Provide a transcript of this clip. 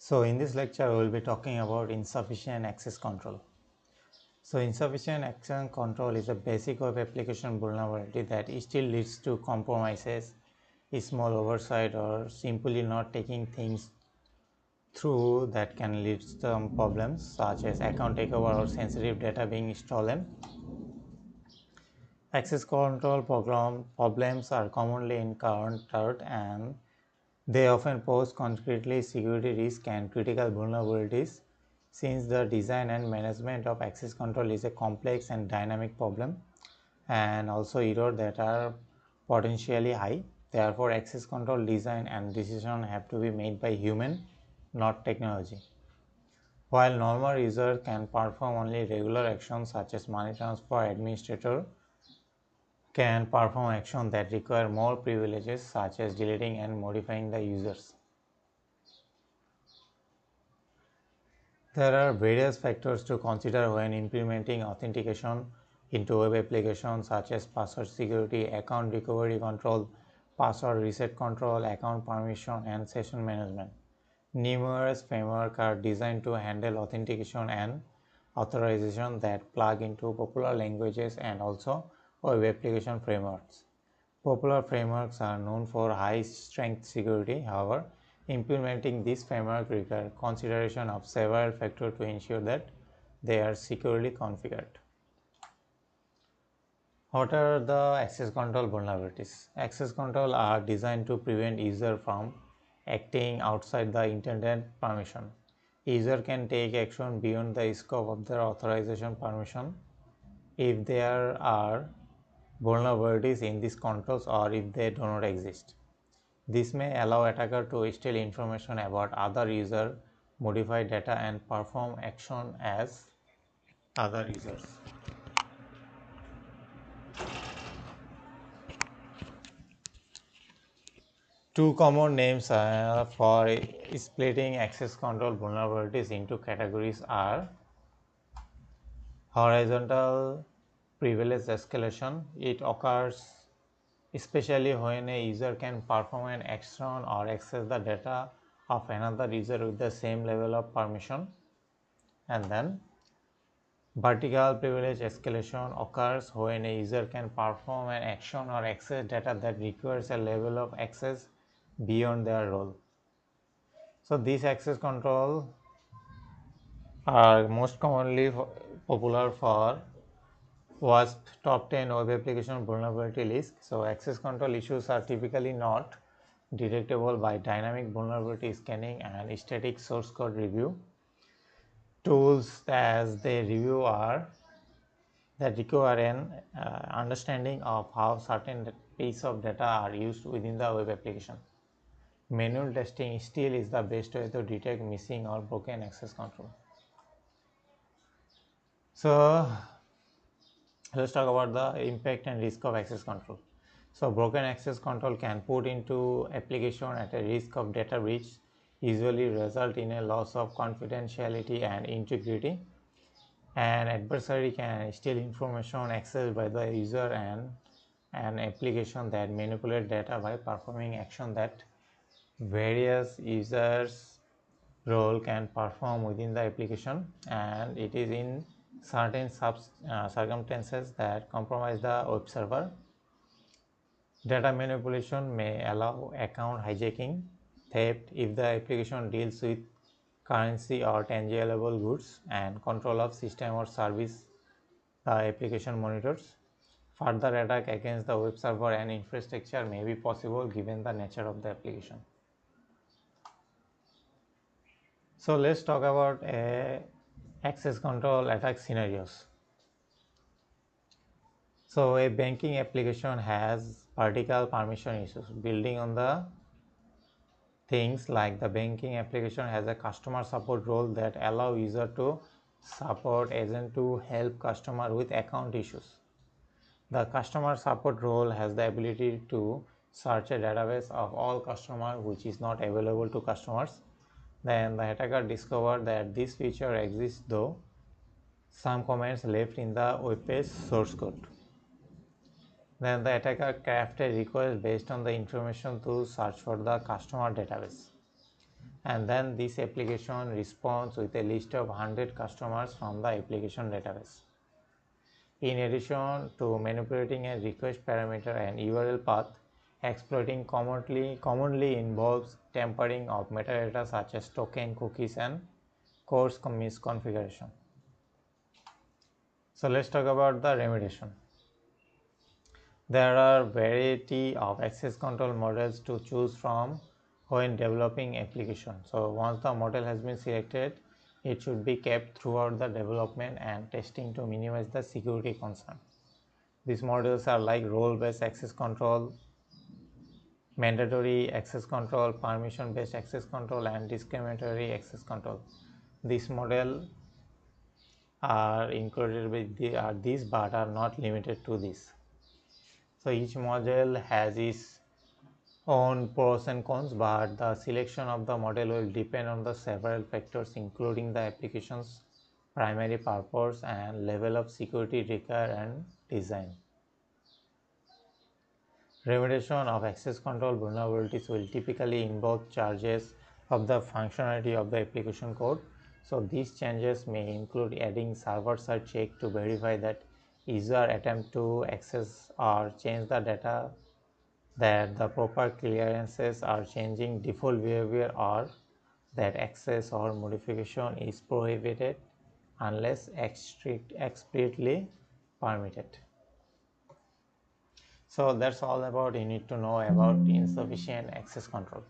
So in this lecture, we will be talking about insufficient access control. So insufficient access control is a basic web application vulnerability that still leads to compromises, small oversight, or simply not taking things through that can lead to some problems such as account takeover or sensitive data being stolen. Access control problems are commonly encountered and they often pose concretely security risk and critical vulnerabilities. Since the design and management of access control is a complex and dynamic problem and also errors that are potentially high, therefore access control design and decision have to be made by human, not technology. While normal users can perform only regular actions such as money transfer, administrator can perform actions that require more privileges such as deleting and modifying the users. There are various factors to consider when implementing authentication into web applications such as password security, account recovery control, password reset control, account permission, and session management. Numerous frameworks are designed to handle authentication and authorization that plug into popular languages and also web application frameworks. Popular frameworks are known for high-strength security. However, implementing this framework requires consideration of several factors to ensure that they are securely configured. What are the access control vulnerabilities? Access control are designed to prevent user from acting outside the intended permission. User can take action beyond the scope of their authorization permission if there are vulnerabilities in these controls or if they do not exist. This may allow attacker to steal information about other user, modify data and perform action as other users. Two common names for splitting access control vulnerabilities into categories are horizontal privilege escalation. It occurs especially when a user can perform an action or access the data of another user with the same level of permission. And then vertical privilege escalation occurs when a user can perform an action or access data that requires a level of access beyond their role. So these access control are most commonly popular for WASP top 10 web application vulnerability list. So access control issues are typically not detectable by dynamic vulnerability scanning and static source code review. Tools as they review are that require an understanding of how certain pieces of data are used within the web application. Manual testing still is the best way to detect missing or broken access control. So let's talk about the impact and risk of access control. So broken access control can put into application at a risk of data breach, usually result in a loss of confidentiality and integrity. An adversary can steal information accessed by the user and an application that manipulate data by performing action that various users role can perform within the application, and it is in certain circumstances that compromise the web server. Data manipulation may allow account hijacking, theft if the application deals with currency or tangible goods, and control of system or service the application monitors. Further attack against the web server and infrastructure may be possible given the nature of the application. So let's talk about access control attack scenarios. So a banking application has vertical permission issues. Building on the things like the banking application has a customer support role that allow user to support agent to help customer with account issues. The customer support role has the ability to search a database of all customers which is not available to customers. Then the attacker discovered that this feature exists though some comments left in the web page source code. Then the attacker crafted request based on the information to search for the customer database. and then this application responds with a list of 100 customers from the application database. In addition to manipulating a request parameter and URL path, exploiting commonly involves tampering of metadata such as token, cookies, and coarse misconfiguration. So let's talk about the remediation. There are variety of access control models to choose from when developing application. So once the model has been selected, it should be kept throughout the development and testing to minimize the security concern. These models are like role-based access control, mandatory access control, permission-based access control, and discriminatory access control. These models are included with these but are not limited to this. So each model has its own pros and cons, but the selection of the model will depend on the several factors including the application's primary purpose and level of security required and design. Remediation of access control vulnerabilities will typically involve changes of the functionality of the application code. So these changes may include adding server-side check to verify that user attempt to access or change the data, that the proper clearances are changing default behavior, or that access or modification is prohibited unless explicitly permitted. So that's all about you need to know about insufficient access control.